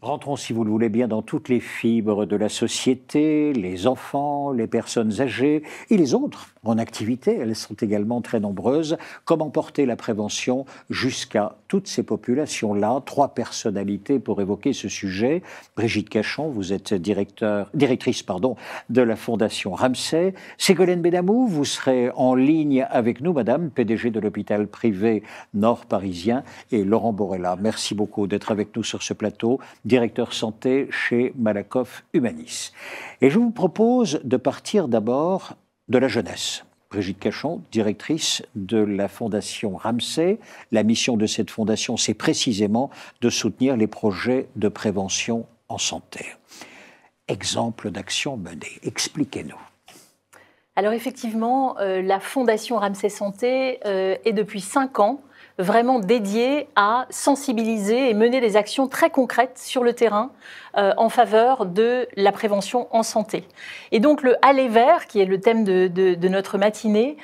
Rentrons, si vous le voulez bien, dans toutes les fibres de la société, les enfants, les personnes âgées et les autres en activité. Elles sont également très nombreuses. Comment porter la prévention jusqu'à toutes ces populations-là? 3 personnalités pour évoquer ce sujet. Brigitte Cachon, vous êtes directrice de la Fondation Ramsay. Ségolène Benamou, vous serez en ligne avec nous, madame, PDG de l'hôpital privé Nord parisien. Et Laurent Borella, merci beaucoup d'être avec nous sur ce plateau, directeur santé chez Malakoff Humanis. Et je vous propose de partir d'abord de la jeunesse. Brigitte Cachon, directrice de la Fondation Ramsay. La mission de cette fondation, c'est précisément de soutenir les projets de prévention en santé. Exemple d'action menée, expliquez-nous. Alors effectivement, la Fondation Ramsay Santé est depuis 5 ans vraiment dédiée à sensibiliser et mener des actions très concrètes sur le terrain en faveur de la prévention en santé. Et donc le Aller vers, qui est le thème de notre matinée,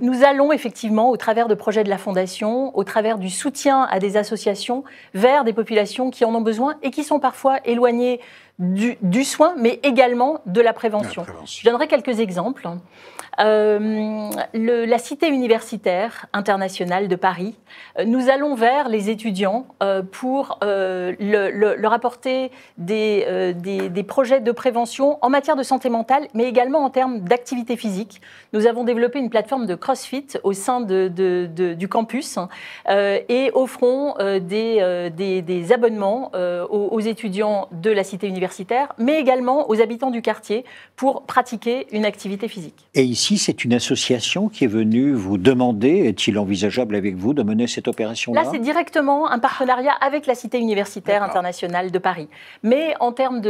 nous allons effectivement, au travers de projets de la Fondation, au travers du soutien à des associations, vers des populations qui en ont besoin et qui sont parfois éloignées du soin, mais également de la prévention. Je donnerai quelques exemples. La Cité universitaire internationale de Paris, nous allons vers les étudiants pour leur apporter des projets de prévention en matière de santé mentale, mais également en termes d'activité physique. Nous avons développé une plateforme de CrossFit au sein du campus et offrons des abonnements aux étudiants de la Cité universitaire, mais également aux habitants du quartier pour pratiquer une activité physique. Et ici, c'est une association qui est venue vous demander, est-il envisageable avec vous de mener cette opération-là? Là, c'est directement un partenariat avec la Cité universitaire internationale de Paris. Mais en termes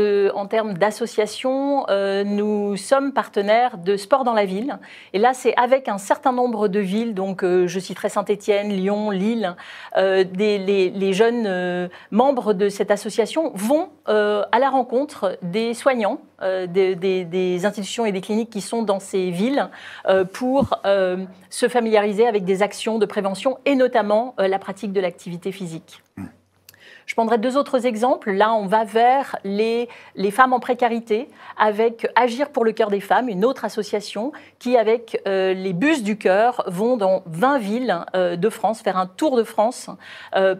d'association, nous sommes partenaires de Sport dans la ville. Et là, c'est avec un certain nombre de villes, donc je citerai Saint-Étienne, Lyon, Lille. Les jeunes membres de cette association vont à la rencontre des soignants, des institutions et des cliniques qui sont dans ces villes pour se familiariser avec des actions de prévention et notamment la pratique de l'activité physique. Je prendrai 2 autres exemples. Là, on va vers les femmes en précarité avec Agir pour le cœur des femmes, une autre association qui, avec les bus du cœur, vont dans 20 villes de France, faire un tour de France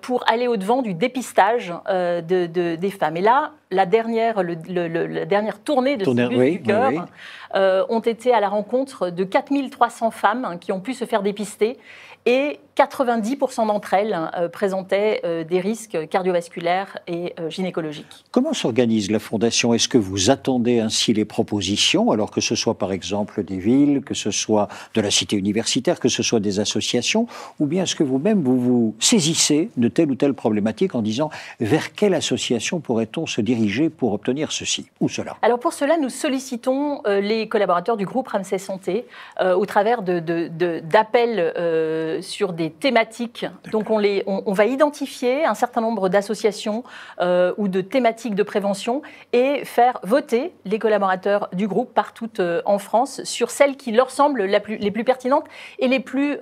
pour aller au-devant du dépistage des femmes. Et là, la dernière tournée de ces bus du cœur ont été à la rencontre de 4300 femmes qui ont pu se faire dépister. Et 90% d'entre elles présentaient des risques cardiovasculaires et gynécologiques. Comment s'organise la Fondation? Est-ce que vous attendez ainsi les propositions, alors que ce soit par exemple des villes, que ce soit de la cité universitaire, que ce soit des associations, ou bien est-ce que vous-même vous saisissez de telle ou telle problématique en disant vers quelle association pourrait-on se diriger pour obtenir ceci ou cela? Alors pour cela, nous sollicitons les collaborateurs du groupe Ramsay Santé au travers d'appels sur des thématiques. Donc on va identifier un certain nombre d'associations ou de thématiques de prévention et faire voter les collaborateurs du groupe partout en France sur celles qui leur semblent les plus pertinentes et les plus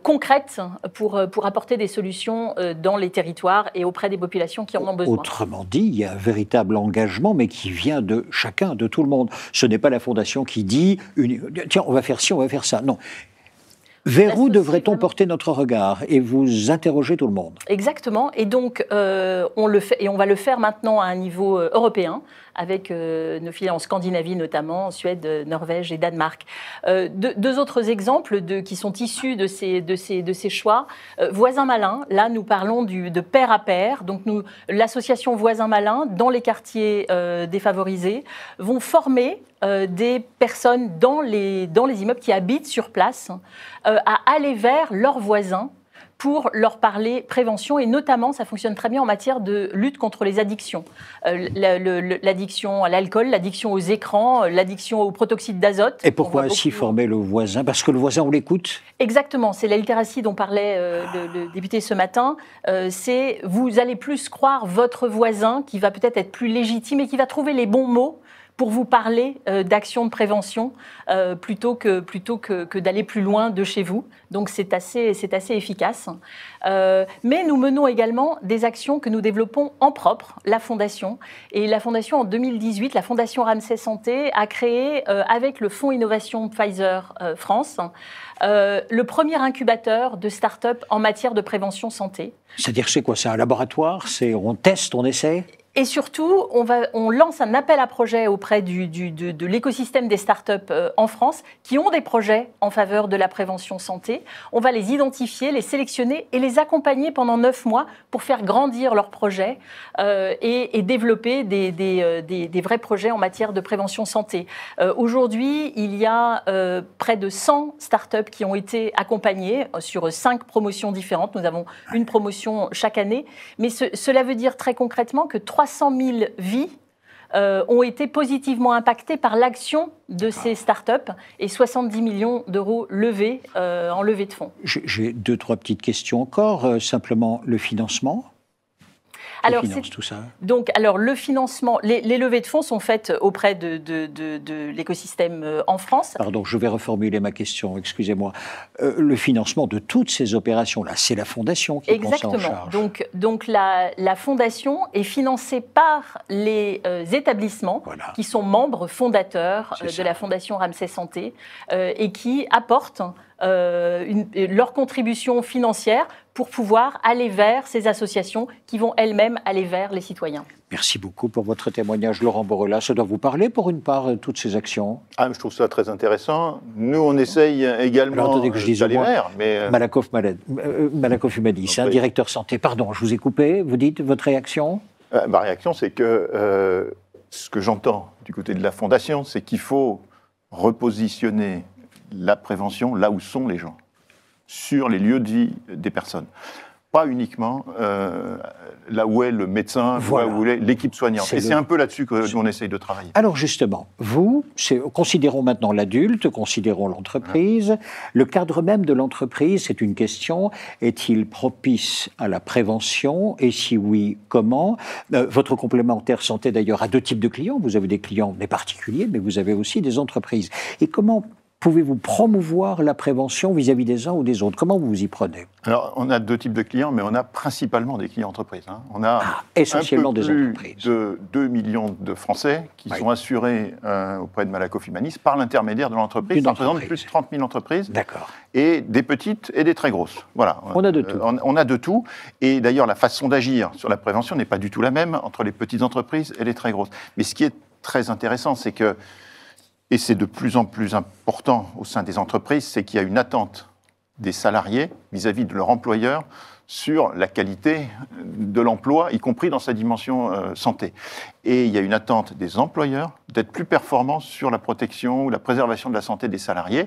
concrètes pour apporter des solutions dans les territoires et auprès des populations qui en ont besoin. Autrement dit, il y a un véritable engagement, mais qui vient de chacun, de tout le monde. Ce n'est pas la Fondation qui dit « tiens, on va faire ci, on va faire ça ». Non. Vers où devrait-on porter notre regard et vous interroger tout le monde? Exactement. Et donc, on le fait, et on va le faire maintenant à un niveau européen, avec nos filiales en Scandinavie notamment, en Suède, Norvège et Danemark. 2 autres exemples qui sont issus de ces choix. Voisins malins, là nous parlons de pair à pair. Donc l'association Voisins malins, dans les quartiers défavorisés, vont former des personnes dans les immeubles qui habitent sur place à aller vers leurs voisins pour leur parler prévention et notamment, ça fonctionne très bien en matière de lutte contre les addictions. L'addiction à l'alcool, l'addiction aux écrans, l'addiction au protoxyde d'azote. Et pourquoi ainsi former le voisin? Parce que le voisin, on l'écoute? Exactement, c'est la littératie dont parlait le député ce matin. C'est vous allez plus croire votre voisin qui va peut-être être plus légitime et qui va trouver les bons mots pour vous parler d'actions de prévention plutôt que d'aller plus loin de chez vous. Donc c'est assez efficace. Mais nous menons également des actions que nous développons en propre, la Fondation. Et la Fondation, en 2018, la Fondation Ramsay Santé a créé, avec le Fonds Innovation Pfizer France, le premier incubateur de start-up en matière de prévention santé. C'est-à-dire, c'est quoi? C'est un laboratoire? On teste, on essaie? Et surtout, on lance un appel à projet auprès de l'écosystème des startups en France qui ont des projets en faveur de la prévention santé. On va les identifier, les sélectionner et les accompagner pendant 9 mois pour faire grandir leurs projets et développer des vrais projets en matière de prévention santé. Aujourd'hui, il y a près de 100 startups qui ont été accompagnées sur 5 promotions différentes. Nous avons une promotion chaque année. Mais cela veut dire très concrètement que 300 000 vies ont été positivement impactées par l'action de ces startups et 70 millions d'euros levés en levée de fonds. J'ai 2-3 petites questions encore. Simplement, le financement? Alors, tout ça. Donc, le financement, les levées de fonds sont faites auprès de l'écosystème en France. Pardon, je vais reformuler ma question, excusez-moi. Le financement de toutes ces opérations-là, c'est la Fondation qui prend ça en charge. Donc la Fondation est financée par les établissements qui sont membres fondateurs de la Fondation Ramsay Santé et qui apportent leur contribution financière pour pouvoir aller vers ces associations qui vont elles-mêmes aller vers les citoyens. Merci beaucoup pour votre témoignage, Laurent Borrella. Ça doit vous parler pour une part, toutes ces actions? Je trouve ça très intéressant. Nous, on essaye également d'aller vers. Malakoff Humanis, directeur santé. Pardon, je vous ai coupé. Vous dites votre réaction? Ma réaction, c'est que ce que j'entends du côté de la Fondation, c'est qu'il faut repositionner la prévention là où sont les gens, sur les lieux de vie des personnes. Pas uniquement là où est le médecin, là où est l'équipe soignante. Et c'est un peu là-dessus que nous, on essaye de travailler. Alors justement, considérons maintenant l'adulte, considérons l'entreprise. Le cadre même de l'entreprise, c'est une question. Est-il propice à la prévention? Et si oui, comment? Votre complémentaire santé, d'ailleurs, a 2 types de clients. Vous avez des clients, des particuliers, mais vous avez aussi des entreprises. Et comment pouvez-vous promouvoir la prévention vis-à-vis des uns ou des autres? Comment vous vous y prenez? Alors, on a 2 types de clients, mais on a principalement des clients entreprises. On a essentiellement des entreprises. Entreprises. De 2 millions de Français qui sont assurés auprès de Malakoff Humanis par l'intermédiaire de l'entreprise. Ça représente plus de 30 000 entreprises. D'accord. Et des petites et des très grosses. Voilà. On a de tout. On a de tout. Et d'ailleurs, la façon d'agir sur la prévention n'est pas du tout la même entre les petites entreprises et les très grosses. Mais ce qui est très intéressant, c'est que, et c'est de plus en plus important au sein des entreprises, c'est qu'il y a une attente des salariés vis-à-vis de leur employeur sur la qualité de l'emploi, y compris dans sa dimension santé. Et il y a une attente des employeurs d'être plus performants sur la protection ou la préservation de la santé des salariés,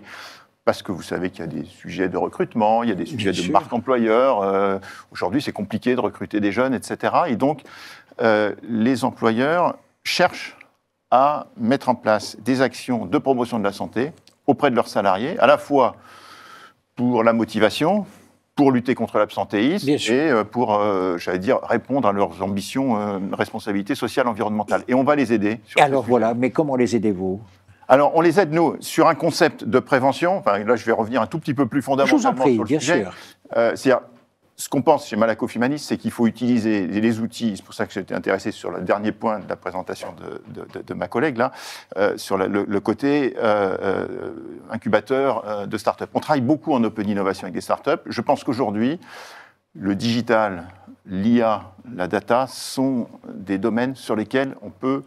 parce que vous savez qu'il y a des sujets de recrutement, il y a des sujets de marque employeur. Aujourd'hui, c'est compliqué de recruter des jeunes, etc. Et donc, les employeurs cherchent à mettre en place des actions de promotion de la santé auprès de leurs salariés, à la fois pour la motivation, pour lutter contre l'absentéisme et pour, répondre à leurs ambitions, responsabilités sociales, environnementales. Et on va les aider. Alors voilà, mais comment les aidez-vous? Alors, on les aide, nous, sur un concept de prévention. Enfin, là, je vais revenir un tout petit peu plus fondamentalement sur le sujet. C'est-à-dire, ce qu'on pense chez Malakoff Humanis, c'est qu'il faut utiliser les outils, c'est pour ça que j'étais intéressé sur le dernier point de la présentation de ma collègue, là, sur le côté incubateur de start-up. On travaille beaucoup en open innovation avec des start-up. Je pense qu'aujourd'hui, le digital, l'IA, la data sont des domaines sur lesquels on peut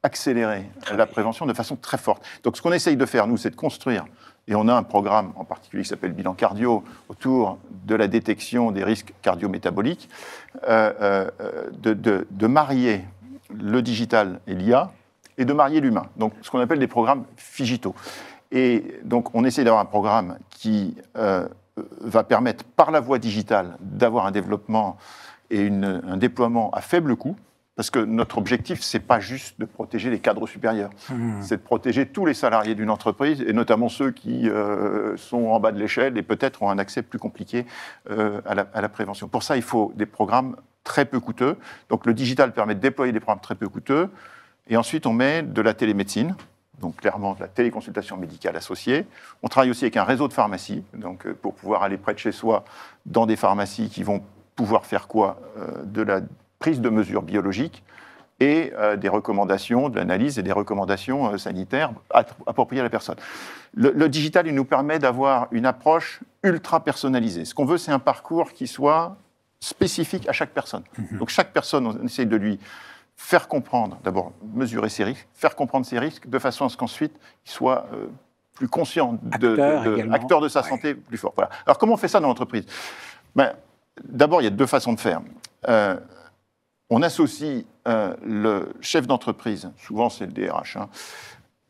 accélérer la prévention de façon très forte. Donc ce qu'on essaye de faire, nous, c'est de construire, et on a un programme en particulier qui s'appelle Bilan Cardio, autour de la détection des risques cardio-métaboliques, de marier le digital et l'IA, et de marier l'humain. Donc ce qu'on appelle des programmes Figito. Et donc on essaie d'avoir un programme qui va permettre, par la voie digitale, d'avoir un développement et un déploiement à faible coût, parce que notre objectif, ce n'est pas juste de protéger les cadres supérieurs, c'est de protéger tous les salariés d'une entreprise, et notamment ceux qui sont en bas de l'échelle et peut-être ont un accès plus compliqué à la prévention. Pour ça, il faut des programmes très peu coûteux. Donc le digital permet de déployer des programmes très peu coûteux, Et ensuite, on met de la télémédecine, donc clairement de la téléconsultation médicale associée. On travaille aussi avec un réseau de pharmacies, donc pour pouvoir aller près de chez soi dans des pharmacies qui vont pouvoir faire quoi? De la prise de mesures biologiques et des recommandations, de l'analyse et des recommandations sanitaires appropriées à la personne. Le digital, il nous permet d'avoir une approche ultra personnalisée. Ce qu'on veut, c'est un parcours qui soit spécifique à chaque personne. Donc chaque personne, on essaye de lui faire comprendre, d'abord mesurer ses risques, faire comprendre ses risques, de façon à ce qu'ensuite il soit plus conscient, acteur de sa santé plus fort. Voilà. Alors comment on fait ça dans l'entreprise? D'abord, il y a deux façons de faire. On associe le chef d'entreprise, souvent c'est le DRH,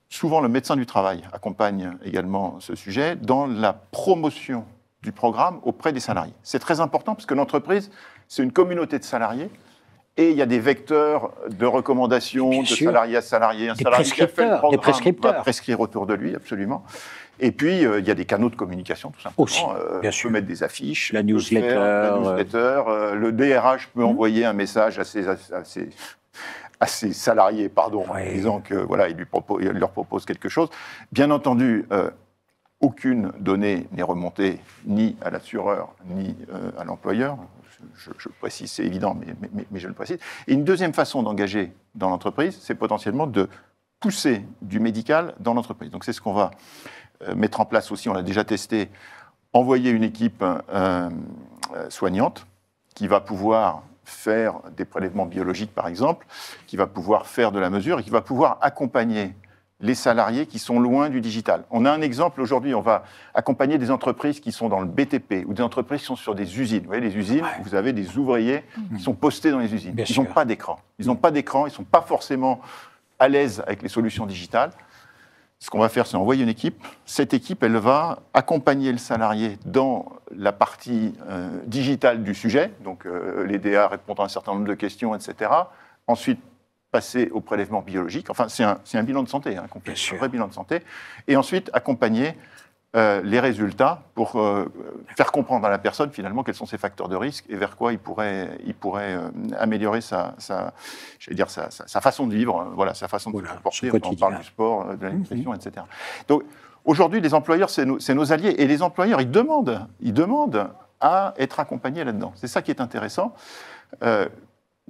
souvent le médecin du travail accompagne également ce sujet, dans la promotion du programme auprès des salariés. C'est très important parce que l'entreprise, c'est une communauté de salariés et il y a des vecteurs de recommandations de salarié à salarié. Un salarié qui a fait le programme va prescrire autour de lui, absolument. Et puis, il y a des canaux de communication, tout simplement. Aussi, bien sûr. On peut mettre des affiches. La newsletter. Le DRH peut envoyer un message à ses salariés, en disant que voilà, il leur propose quelque chose. Bien entendu, aucune donnée n'est remontée ni à l'assureur ni à l'employeur. Je le précise, c'est évident, mais je le précise. Et une deuxième façon d'engager dans l'entreprise, c'est potentiellement de pousser du médical dans l'entreprise. Donc c'est ce qu'on va mettre en place aussi, on l'a déjà testé, envoyer une équipe soignante qui va pouvoir faire des prélèvements biologiques, par exemple, qui va pouvoir faire de la mesure et qui va pouvoir accompagner les salariés qui sont loin du digital. On a un exemple aujourd'hui, on va accompagner des entreprises qui sont dans le BTP ou des entreprises qui sont sur des usines. Vous voyez, les usines, vous avez des ouvriers qui sont postés dans les usines. Ils n'ont pas d'écran. Ils n'ont pas d'écran, ils ne sont pas forcément à l'aise avec les solutions digitales. Ce qu'on va faire, c'est envoyer une équipe. Cette équipe, elle va accompagner le salarié dans la partie digitale du sujet, donc les DA répondant à un certain nombre de questions, etc. Ensuite, passer au prélèvement biologique. Enfin, c'est un bilan de santé, un vrai bilan de santé. Et ensuite, accompagner les résultats pour faire comprendre à la personne, finalement, quels sont ses facteurs de risque et vers quoi il pourrait améliorer sa façon de vivre, sa façon de se comporter. On parle du sport, de la nutrition, etc. Donc, aujourd'hui, les employeurs, c'est nos alliés. Et les employeurs, ils demandent à être accompagnés là-dedans. C'est ça qui est intéressant.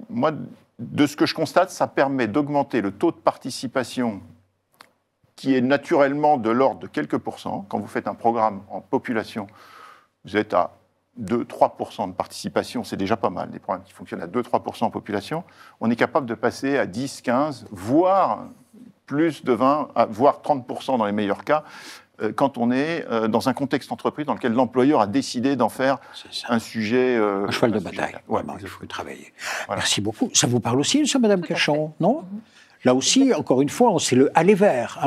Moi, de ce que je constate, ça permet d'augmenter le taux de participation qui est naturellement de l'ordre de quelques pourcents. Quand vous faites un programme en population, vous êtes à 2-3% de participation, c'est déjà pas mal, des programmes qui fonctionnent à 2-3% en population. On est capable de passer à 10, 15, voire plus de 20, voire 30% dans les meilleurs cas, quand on est dans un contexte entreprise dans lequel l'employeur a décidé d'en faire un sujet... un cheval de bataille. Il faut travailler. Voilà. Merci beaucoup. Ça vous parle aussi, ça, Madame Cachon, non? Là aussi, encore une fois, c'est le aller vers.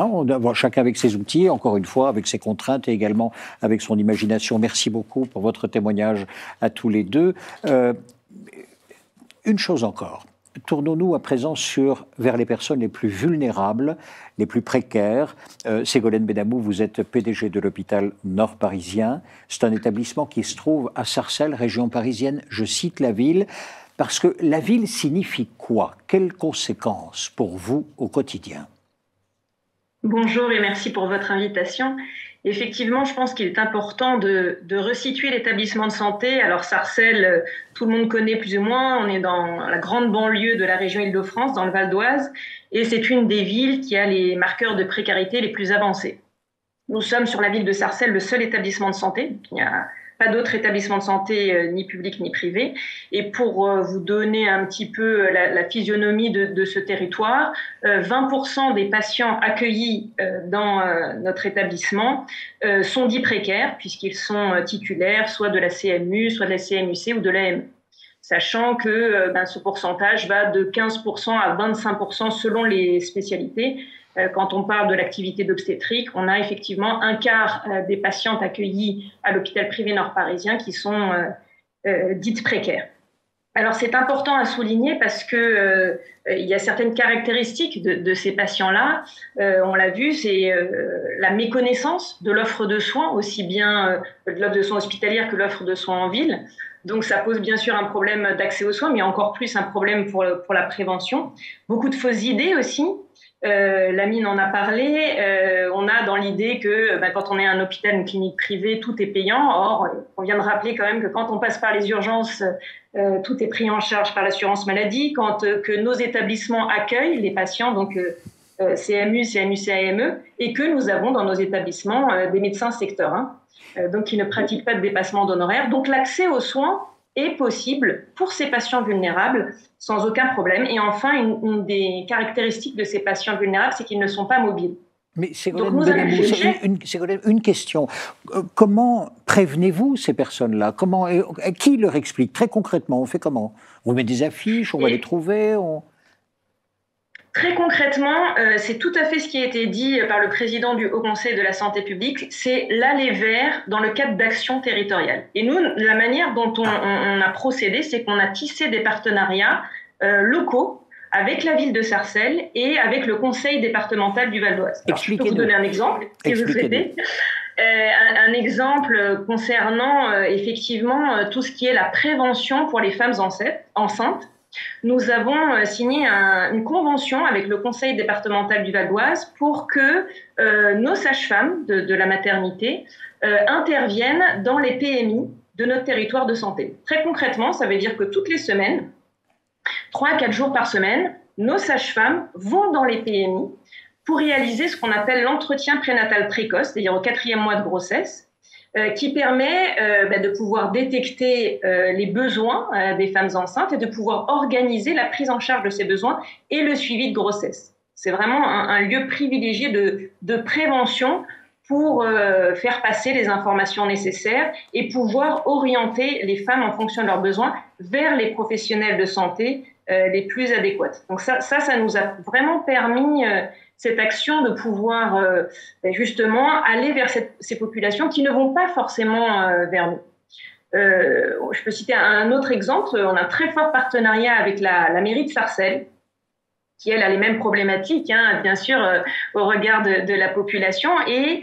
Chacun avec ses outils, encore une fois, avec ses contraintes et également avec son imagination. Merci beaucoup pour votre témoignage à tous les deux. Une chose encore. Tournons-nous à présent vers les personnes les plus vulnérables, les plus précaires. Ségolène Benamou, vous êtes PDG de l'hôpital Nord parisien. C'est un établissement qui se trouve à Sarcelles, région parisienne. Je cite la ville, parce que la ville signifie quoi? Quelles conséquences pour vous au quotidien? Bonjour et merci pour votre invitation. Effectivement, je pense qu'il est important de resituer l'établissement de santé. Alors Sarcelles, tout le monde connaît plus ou moins, on est dans la grande banlieue de la région Île-de-France, dans le Val d'Oise, et c'est une des villes qui a les marqueurs de précarité les plus avancés. Nous sommes sur la ville de Sarcelles le seul établissement de santé, il n'y a pas d'autres établissements de santé, ni publics ni privés. Et pour vous donner un petit peu la physionomie de ce territoire, 20% des patients accueillis dans notre établissement sont dits précaires, puisqu'ils sont titulaires soit de la CMU, soit de la CMUC ou de l'AME. Sachant que ce pourcentage va de 15% à 25% selon les spécialités. Quand on parle de l'activité d'obstétrique, on a effectivement un quart des patientes accueillies à l'hôpital privé nord parisien qui sont dites précaires. Alors c'est important à souligner parce que il y a certaines caractéristiques de ces patients-là. On l'a vu, c'est la méconnaissance de l'offre de soins, aussi bien de l'offre de soins hospitalière que l'offre de soins en ville. Donc ça pose bien sûr un problème d'accès aux soins, mais encore plus un problème pour la prévention. Beaucoup de fausses idées aussi. Lamine en a parlé. On a dans l'idée que quand on est un hôpital, une clinique privée, tout est payant. Or, on vient de rappeler quand même que quand on passe par les urgences, tout est pris en charge par l'assurance maladie. Que nos établissements accueillent les patients, donc CMU, CMU, CAME, et que nous avons dans nos établissements des médecins secteur 1, donc qui ne pratiquent pas de dépassement d'honoraires. Donc l'accès aux soins est possible pour ces patients vulnérables sans aucun problème. Et enfin, une des caractéristiques de ces patients vulnérables, c'est qu'ils ne sont pas mobiles. Mais Ségolène Benamou, une question. Comment prévenez-vous ces personnes-là? Qui leur explique très concrètement? On fait comment? On met des affiches, on va les trouver Très concrètement, c'est tout à fait ce qui a été dit par le président du Haut Conseil de la santé publique, c'est l'aller vers dans le cadre d'actions territoriales. Et nous, la manière dont on a procédé, c'est qu'on a tissé des partenariats locaux avec la ville de Sarcelles et avec le conseil départemental du Val d'Oise. Je peux vous donner un exemple, si vous souhaitez. Un exemple concernant effectivement tout ce qui est la prévention pour les femmes enceintes. Nous avons signé une convention avec le conseil départemental du Val d'Oise pour que nos sages-femmes de la maternité interviennent dans les PMI de notre territoire de santé. Très concrètement, ça veut dire que toutes les semaines, 3 à 4 jours par semaine, nos sages-femmes vont dans les PMI pour réaliser ce qu'on appelle l'entretien prénatal précoce, c'est-à-dire au 4e mois de grossesse, qui permet de pouvoir détecter les besoins des femmes enceintes et de pouvoir organiser la prise en charge de ces besoins et le suivi de grossesse. C'est vraiment un lieu privilégié de prévention pour faire passer les informations nécessaires et pouvoir orienter les femmes en fonction de leurs besoins vers les professionnels de santé les plus adéquates. Donc ça nous a vraiment permis cette action de pouvoir justement aller vers ces populations qui ne vont pas forcément vers nous. Je peux citer un autre exemple. On a un très fort partenariat avec la mairie de Sarcelles, qui, elle, a les mêmes problématiques, bien sûr, au regard de la population, et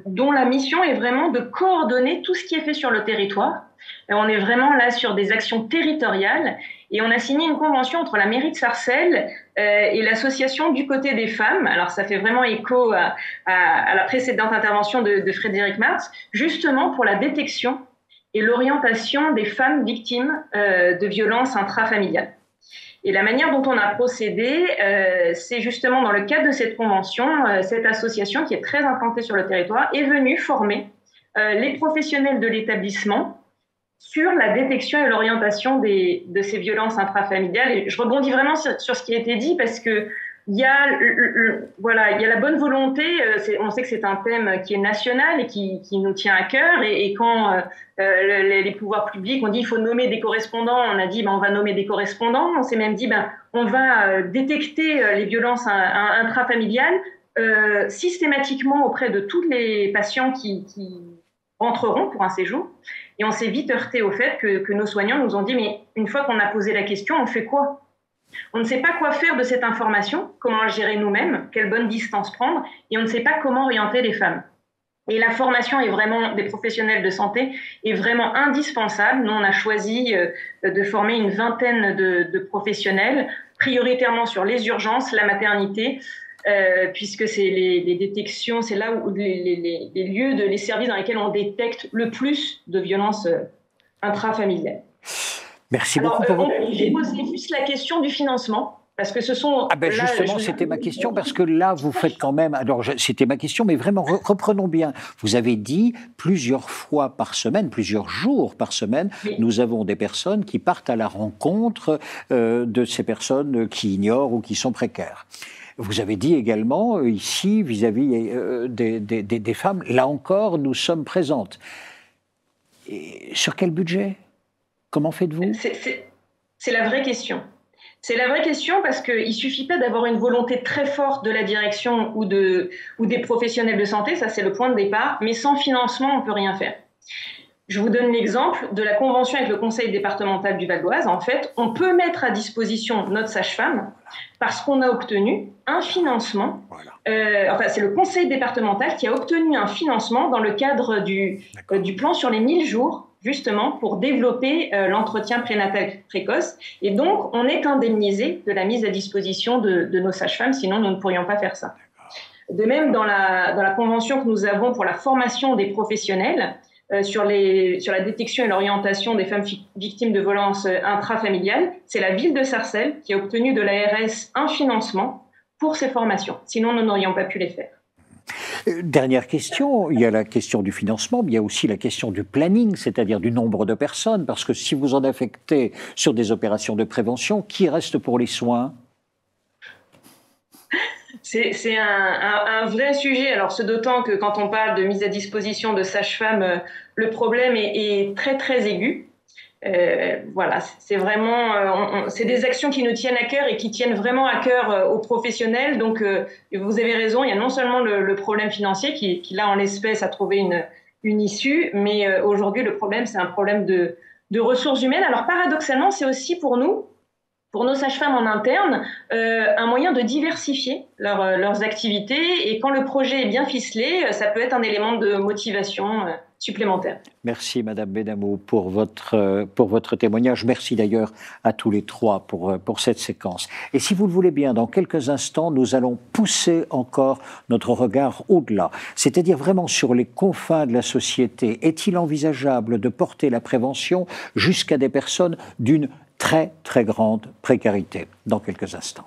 dont la mission est vraiment de coordonner tout ce qui est fait sur le territoire. On est vraiment là sur des actions territoriales, et on a signé une convention entre la mairie de Sarcelles et l'association du côté des femmes. Alors, ça fait vraiment écho à la précédente intervention de Frédéric Martz, justement pour la détection et l'orientation des femmes victimes de violences intrafamiliales. Et la manière dont on a procédé, c'est justement dans le cadre de cette convention, cette association qui est très implantée sur le territoire est venue former les professionnels de l'établissement sur la détection et l'orientation de ces violences intrafamiliales. Et je rebondis vraiment sur ce qui a été dit parce que il y a la bonne volonté. On sait que c'est un thème qui est national et qui nous tient à cœur. Et quand les pouvoirs publics ont dit il faut nommer des correspondants, on a dit on va nommer des correspondants. On s'est même dit on va détecter les violences intrafamiliales systématiquement auprès de tous les patients qui rentreront pour un séjour. Et on s'est vite heurté au fait que nos soignants nous ont dit mais une fois qu'on a posé la question, on fait quoi ? On ne sait pas quoi faire de cette information, comment la gérer nous-mêmes, quelle bonne distance prendre, et on ne sait pas comment orienter les femmes. Et la formation des professionnels de santé est vraiment indispensable. Nous, on a choisi de former une vingtaine de professionnels, prioritairement sur les urgences, la maternité, puisque c'est les détections, c'est là où les lieux, les services dans lesquels on détecte le plus de violences intrafamiliales. Merci beaucoup pour votre... J'ai posé juste la question du financement, parce que ce sont... justement, c'était ma question, parce que là, vous faites quand même... Alors, c'était ma question, mais vraiment, reprenons bien. Vous avez dit plusieurs fois par semaine, plusieurs jours par semaine, oui. Nous avons des personnes qui partent à la rencontre de ces personnes qui ignorent ou qui sont précaires. Vous avez dit également, ici, vis-à-vis des femmes, là encore, nous sommes présentes. Et sur quel budget ? Comment faites-vous ? C'est la vraie question. C'est la vraie question parce qu'il ne suffit pas d'avoir une volonté très forte de la direction ou des professionnels de santé, ça c'est le point de départ, mais sans financement, on ne peut rien faire. Je vous donne l'exemple de la convention avec le conseil départemental du Val d'Oise. En fait, on peut mettre à disposition notre sage-femme parce qu'on a obtenu un financement. Voilà. C'est le conseil départemental qui a obtenu un financement dans le cadre du plan sur les 1000 jours, justement pour développer l'entretien prénatal précoce. Et donc, on est indemnisé de la mise à disposition de nos sages-femmes, sinon nous ne pourrions pas faire ça. De même, dans la convention que nous avons pour la formation des professionnels, sur la détection et l'orientation des femmes victimes de violences intrafamiliales, c'est la ville de Sarcelles qui a obtenu de l'ARS un financement pour ces formations. Sinon, nous n'aurions pas pu les faire. Dernière question, il y a la question du financement, mais il y a aussi la question du planning, c'est-à-dire du nombre de personnes, parce que si vous en affectez sur des opérations de prévention, qui reste pour les soins ? C'est un vrai sujet. Alors, ce d'autant que quand on parle de mise à disposition de sages-femmes, le problème est très, très aigu. Voilà, c'est vraiment, c'est des actions qui nous tiennent à cœur et qui tiennent vraiment à cœur aux professionnels. Donc, vous avez raison, il y a non seulement le problème financier qui là, en l'espèce, a trouvé une issue, mais aujourd'hui, le problème, c'est un problème de ressources humaines. Alors, paradoxalement, c'est aussi pour nous, pour nos sages-femmes en interne, un moyen de diversifier leurs activités. Et quand le projet est bien ficelé, ça peut être un élément de motivation supplémentaire. Merci Madame Benamou pour votre témoignage. Merci d'ailleurs à tous les trois pour cette séquence. Et si vous le voulez bien, dans quelques instants, nous allons pousser encore notre regard au-delà, c'est-à-dire vraiment sur les confins de la société. Est-il envisageable de porter la prévention jusqu'à des personnes d'une très, très grande précarité? Dans quelques instants.